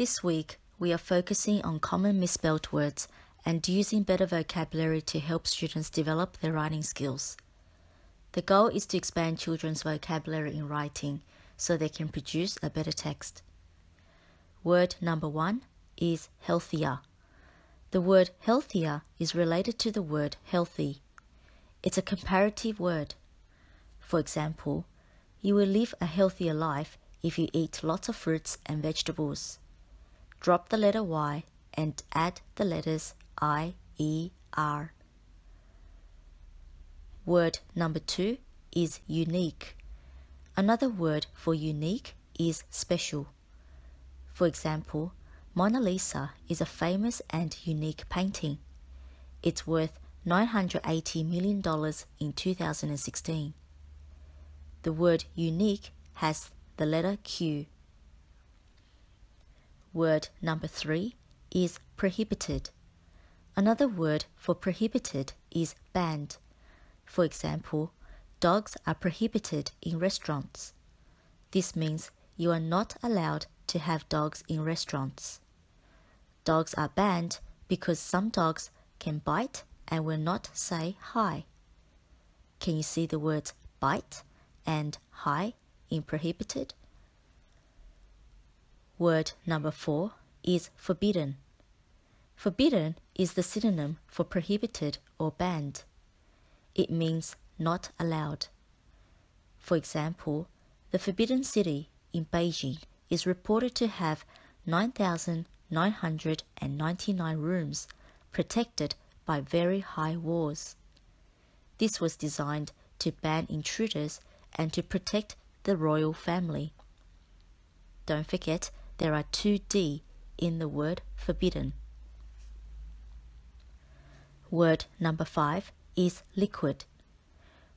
This week, we are focusing on common misspelled words and using better vocabulary to help students develop their writing skills. The goal is to expand children's vocabulary in writing so they can produce a better text. Word number 1 is healthier. The word healthier is related to the word healthy. It's a comparative word. For example, you will live a healthier life if you eat lots of fruits and vegetables. Drop the letter Y and add the letters I, E, R. Word number 2 is unique. Another word for unique is special. For example, Mona Lisa is a famous and unique painting. It's worth $980 million in 2016. The word unique has the letter Q. Word number 3 is prohibited. Another word for prohibited is banned. For example, dogs are prohibited in restaurants. This means you are not allowed to have dogs in restaurants. Dogs are banned because some dogs can bite and will not say hi. Can you see the words bite and hi in prohibited? Word number 4 is forbidden. Forbidden is the synonym for prohibited or banned. It means not allowed. For example, the Forbidden City in Beijing is reported to have 9,999 rooms protected by very high walls. This was designed to ban intruders and to protect the royal family. Don't forget, there are 2 D in the word forbidden. Word number 5 is liquid.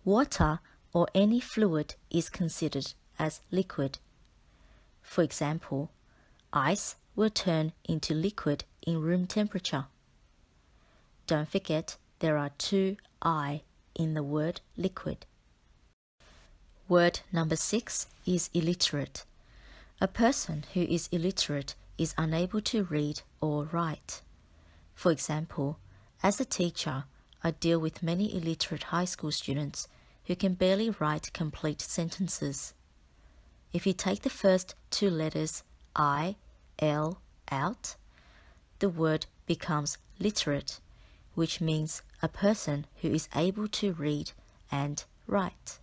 Water or any fluid is considered as liquid. For example, ice will turn into liquid in room temperature. Don't forget, there are 2 I in the word liquid. Word number 6 is illiterate. A person who is illiterate is unable to read or write. For example, as a teacher, I deal with many illiterate high school students who can barely write complete sentences. If you take the first 2 letters I, L out, the word becomes literate, which means a person who is able to read and write.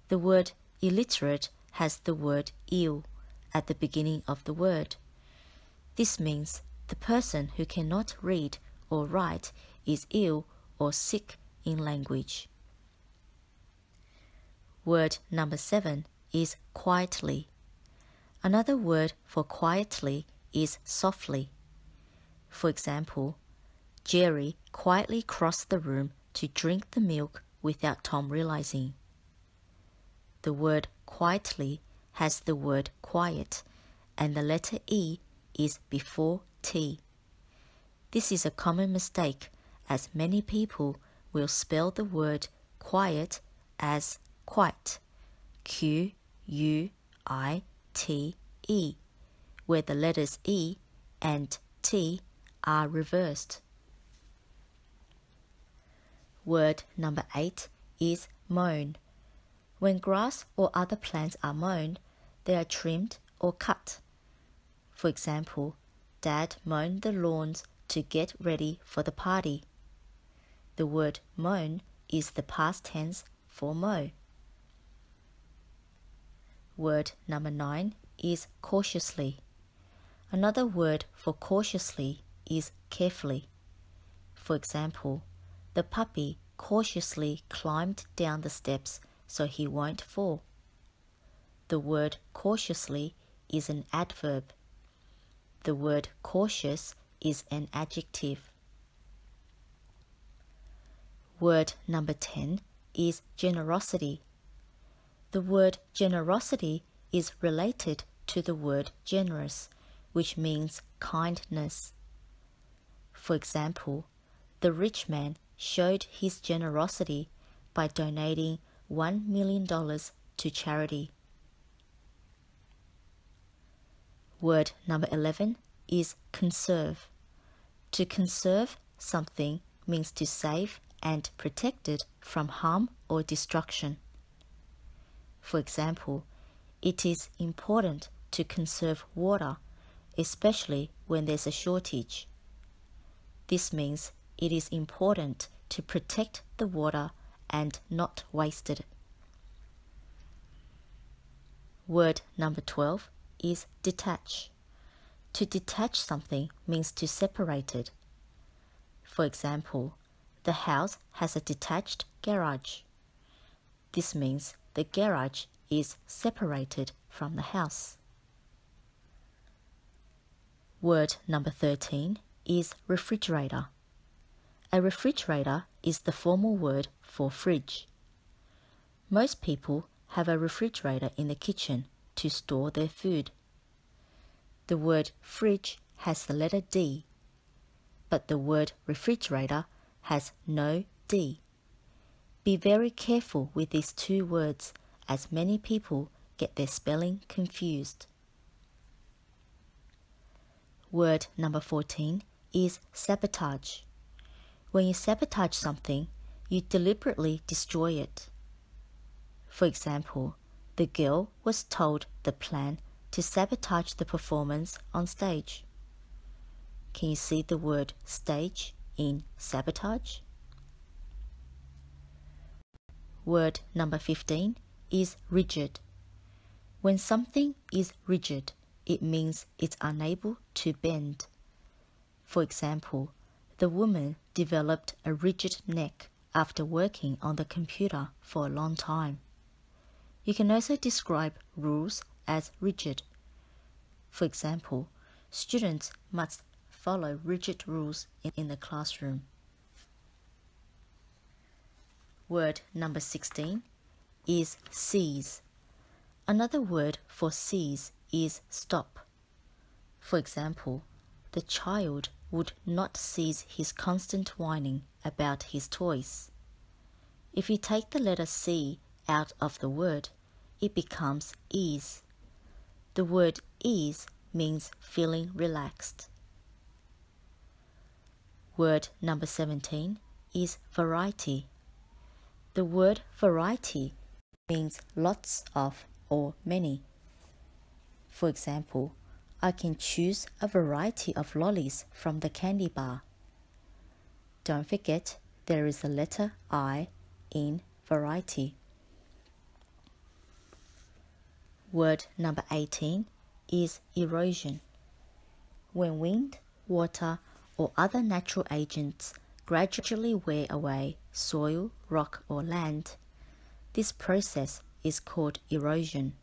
The word illiterate has the word ill at the beginning of the word. This means the person who cannot read or write is ill or sick in language. Word number 7 is quietly. Another word for quietly is softly. For example, Jerry quietly crossed the room to drink the milk without Tom realizing. The word quietly has the word quiet, and the letter E is before T. This is a common mistake, as many people will spell the word quiet as quite, Q-U-I-T-E, where the letters E and T are reversed. Word number 8 is moan. When grass or other plants are mown, they are trimmed or cut. For example, Dad mowned the lawns to get ready for the party. The word mown is the past tense for mow. Word number 9 is cautiously. Another word for cautiously is carefully. For example, the puppy cautiously climbed down the steps so he won't fall. The word cautiously is an adverb. The word cautious is an adjective. Word number 10 is generosity. The word generosity is related to the word generous, which means kindness. For example, the rich man showed his generosity by donating $1 million to charity. Word number 11 is conserve. To conserve something means to save and protect it from harm or destruction. For example, it is important to conserve water, especially when there's a shortage. This means it is important to protect the water and not waste it. Word number 12 is detach. To detach something means to separate it. For example, the house has a detached garage. This means the garage is separated from the house. Word number 13 is refrigerator. A refrigerator is the formal word for fridge. Most people have a refrigerator in the kitchen to store their food. The word fridge has the letter D, but the word refrigerator has no D. Be very careful with these two words, as many people get their spelling confused. Word number 14 is sabotage. When you sabotage something, you deliberately destroy it. For example, the girl was told the plan to sabotage the performance on stage. Can you see the word stage in sabotage? Word number 15 is rigid. When something is rigid, it means it's unable to bend. For example, the woman developed a rigid neck after working on the computer for a long time. You can also describe rules as rigid. For example, students must follow rigid rules in the classroom. Word number 16 is cease. Another word for cease is stop. For example, the child would not cease his constant whining about his toys. If you take the letter C out of the word, it becomes ease. The word ease means feeling relaxed. Word number 17 is variety. The word variety means lots of or many. For example, I can choose a variety of lollies from the candy bar. Don't forget there is a letter I in variety. Word number 18 is erosion. When wind, water, or other natural agents gradually wear away soil, rock, or land, this process is called erosion.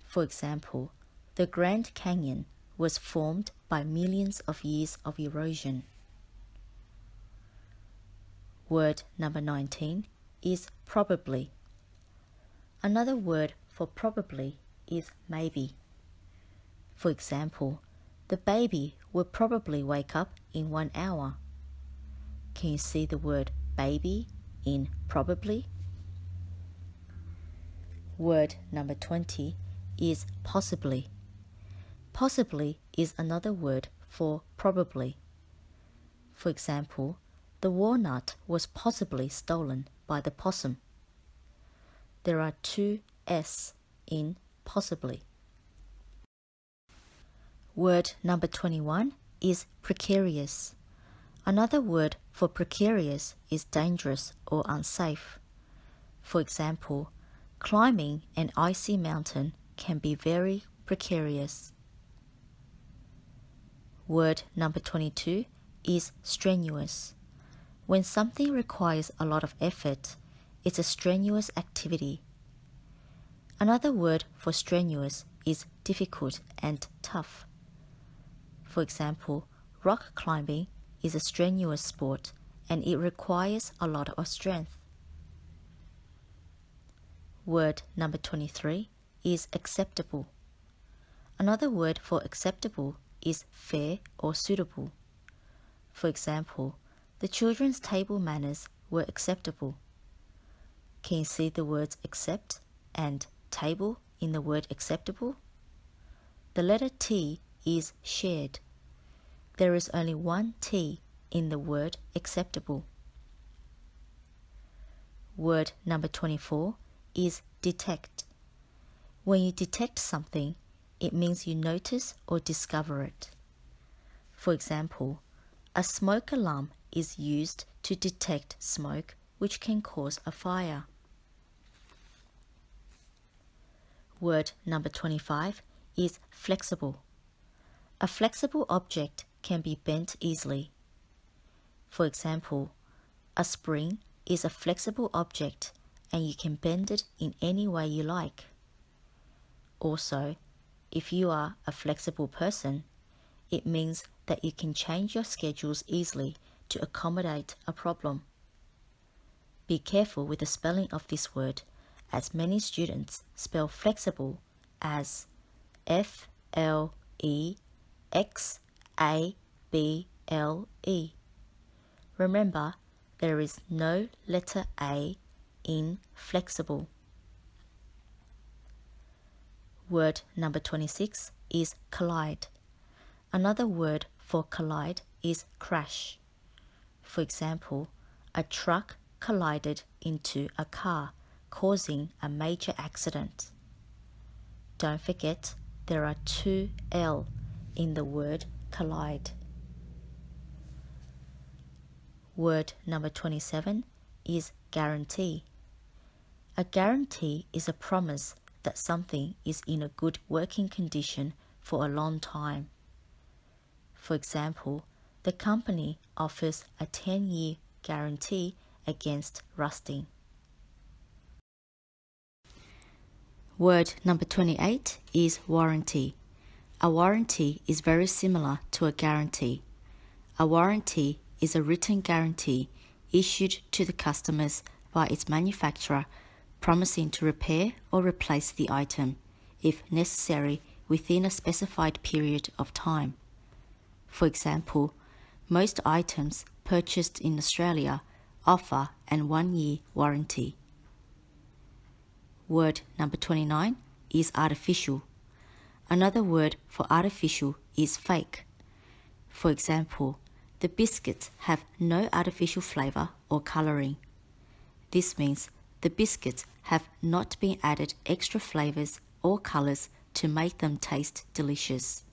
For example, the Grand Canyon was formed by millions of years of erosion. Word number 19 is probably. Another word for probably is maybe. For example, the baby will probably wake up in 1 hour. Can you see the word baby in probably? Word number 20 is possibly. Possibly is another word for probably. For example, the walnut was possibly stolen by the possum. There are two S in possibly. Word number 21 is precarious. Another word for precarious is dangerous or unsafe. For example, climbing an icy mountain can be very precarious. Word number 22 is strenuous. When something requires a lot of effort, it's a strenuous activity. Another word for strenuous is difficult and tough. For example, rock climbing is a strenuous sport and it requires a lot of strength. Word number 23 is acceptable. Another word for acceptable is fair or suitable. For example, the children's table manners were acceptable. Can you see the words accept and table in the word acceptable? the letter T is shared. There is only one T in the word acceptable. Word number 24 is detect. When you detect something, it means you notice or discover it. For example, a smoke alarm is used to detect smoke, which can cause a fire. Word number 25 is flexible. A flexible object can be bent easily. For example, a spring is a flexible object and you can bend it in any way you like. Also, if you are a flexible person, it means that you can change your schedules easily to accommodate a problem. Be careful with the spelling of this word, as many students spell flexible as F-L-E-X-A-B-L-E. Remember, there is no letter A in flexible. Word number 26 is collide. Another word for collide is crash. For example, a truck collided into a car, causing a major accident. Don't forget, there are two L in the word collide. Word number 27 is guarantee. A guarantee is a promise that something is in a good working condition for a long time. For example, the company offers a 10-year guarantee against rusting. Word number 28 is warranty. A warranty is very similar to a guarantee. A warranty is a written guarantee issued to the customers by its manufacturer promising to repair or replace the item, if necessary, within a specified period of time. For example, most items purchased in Australia offer an 1-year warranty. Word number 29 is artificial. Another word for artificial is fake. For example, the biscuits have no artificial flavour or colouring. This means the biscuits have not been added extra flavours or colours to make them taste delicious.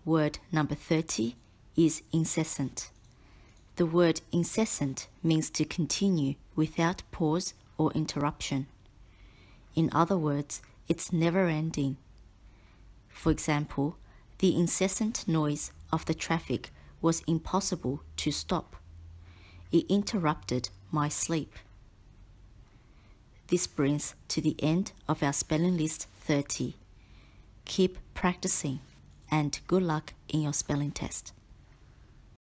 Word number 30 is incessant. The word incessant means to continue without pause or interruption. In other words, it's never-ending. For example, the incessant noise of the traffic was impossible to stop. It interrupted my sleep. This brings to the end of our spelling list 30. Keep practicing and good luck in your spelling test.